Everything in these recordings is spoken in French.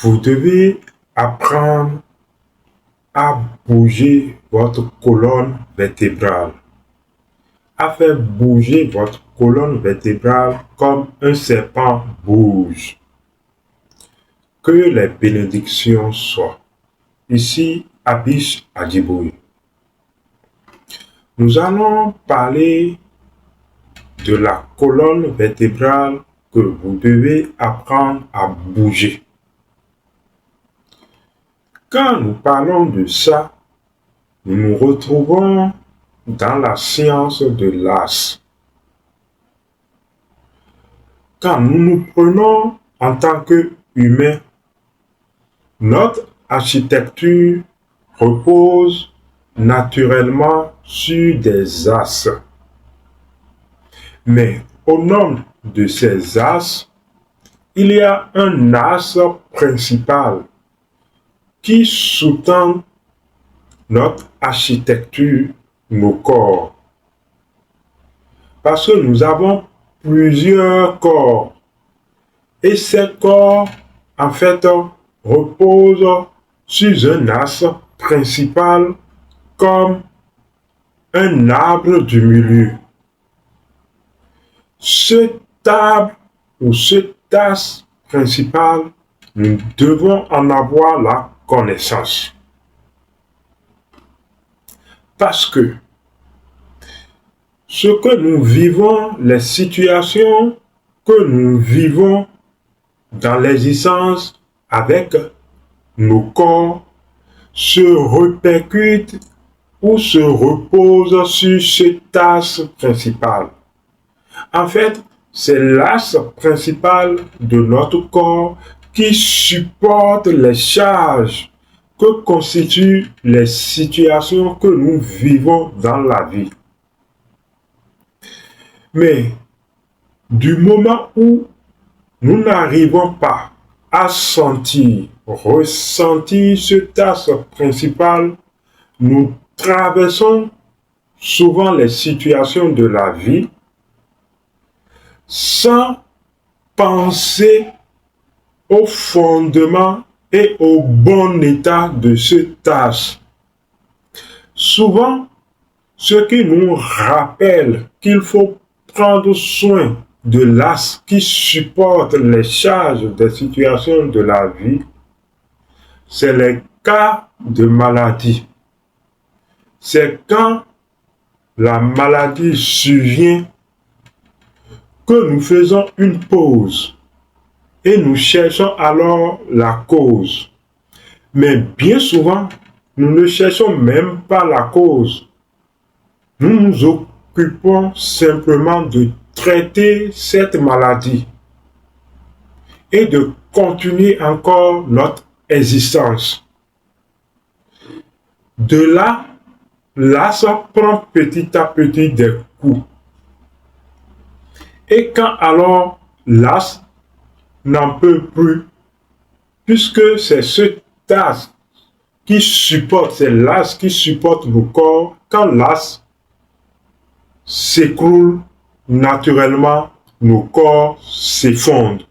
Vous devez apprendre à bouger votre colonne vertébrale, à faire bouger votre colonne vertébrale comme un serpent bouge. Que les bénédictions soient. Ici, Abish Adjiboui. Nous allons parler de la colonne vertébrale que vous devez apprendre à bouger. Quand nous parlons de ça, nous nous retrouvons dans la science de l'as. Quand nous nous prenons en tant qu'humains, notre architecture repose naturellement sur des as. Mais au nombre de ces as, il y a un as principal qui sous-tend notre architecture, nos corps. Parce que nous avons plusieurs corps. Et ces corps, en fait, reposent sur un as principal comme un arbre du milieu. Cet arbre ou cet as principal, nous devons en avoir la connaissance. Parce que ce que nous vivons, les situations que nous vivons dans l'existence avec nos corps se répercutent ou se reposent sur cet as principal. En fait, c'est l'as principal de notre corps qui supporte les charges que constituent les situations que nous vivons dans la vie. Mais du moment où nous n'arrivons pas à ressentir cet as principal, nous traversons souvent les situations de la vie sans penser au fondement et au bon état de cet as. Souvent, ce qui nous rappelle qu'il faut prendre soin de l'as qui supporte les charges des situations de la vie, c'est les cas de maladie. C'est quand la maladie survient que nous faisons une pause et nous cherchons alors la cause. Mais bien souvent, nous ne cherchons même pas la cause. Nous nous occupons simplement de traiter cette maladie et de continuer encore notre existence. De là, l'as prend petit à petit des coups. Et quand alors l'as n'en peut plus, puisque c'est ce as qui supporte, c'est l'as qui supporte le corps, quand l'as s'écroule, naturellement, nos corps s'effondrent.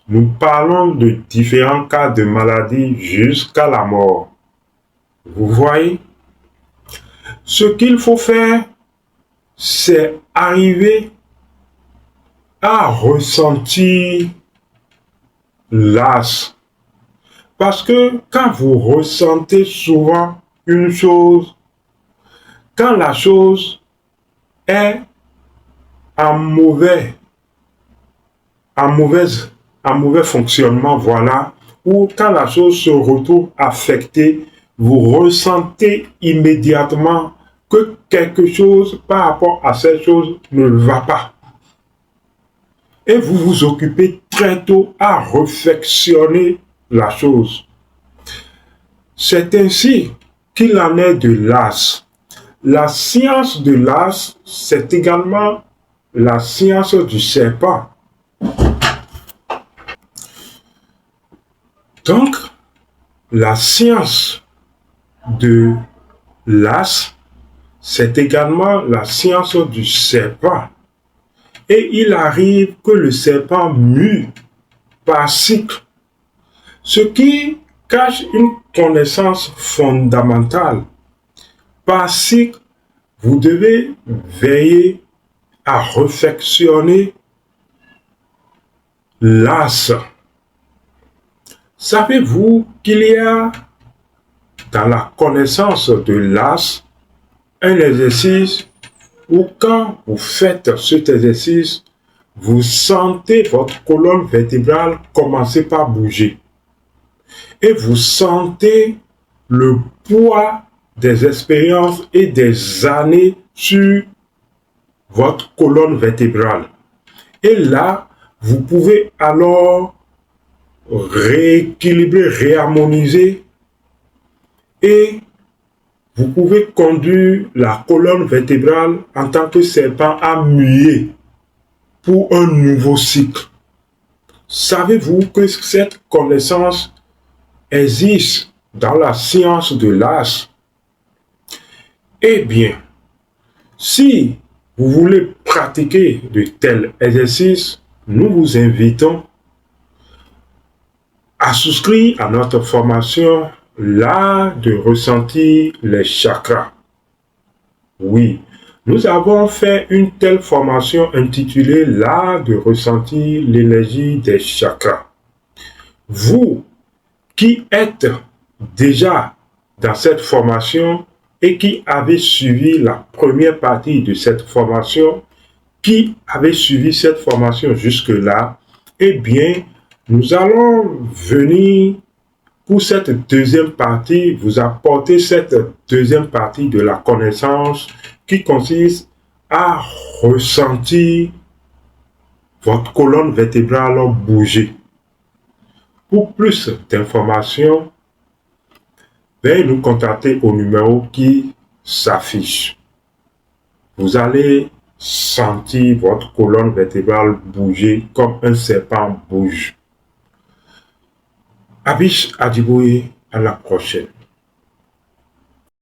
Nous parlons de différents cas de maladie jusqu'à la mort. Vous voyez, ce qu'il faut faire, c'est arriver à ressentir l'as. Parce que quand vous ressentez souvent une chose, quand la chose est en mauvais fonctionnement, voilà, ou quand la chose se retrouve affectée, vous ressentez immédiatement que quelque chose par rapport à cette chose ne va pas. Et vous vous occupez très tôt à réflexionner la chose. C'est ainsi qu'il en est de l'as. La science de l'as, c'est également la science du serpent. Donc, la science de l'as, c'est également la science du serpent. Et il arrive que le serpent mue par cycle. Ce qui cache une connaissance fondamentale. Par cycle, vous devez veiller à réflexionner l'as. Savez-vous qu'il y a dans la connaissance de l'as un exercice où quand vous faites cet exercice, vous sentez votre colonne vertébrale commencer par bouger. Et vous sentez le poids des expériences et des années sur votre colonne vertébrale. Et là, vous pouvez alors rééquilibrer, réharmoniser et vous pouvez conduire la colonne vertébrale en tant que serpent à muer pour un nouveau cycle. Savez-vous que cette connaissance existe dans la science de l'as? Eh bien, si vous voulez pratiquer de tels exercices, nous vous invitons à souscrire à notre formation l'art de ressentir les chakras. Oui, nous avons fait une telle formation intitulée l'art de ressentir l'énergie des chakras. Vous qui êtes déjà dans cette formation et qui avez suivi la première partie de cette formation, qui avez suivi cette formation jusque-là, eh bien, nous allons venir pour cette deuxième partie, vous apporter cette deuxième partie de la connaissance qui consiste à ressentir votre colonne vertébrale bouger. Pour plus d'informations, veuillez nous contacter au numéro qui s'affiche. Vous allez sentir votre colonne vertébrale bouger comme un serpent bouge. Abish Adiboué, à la prochaine.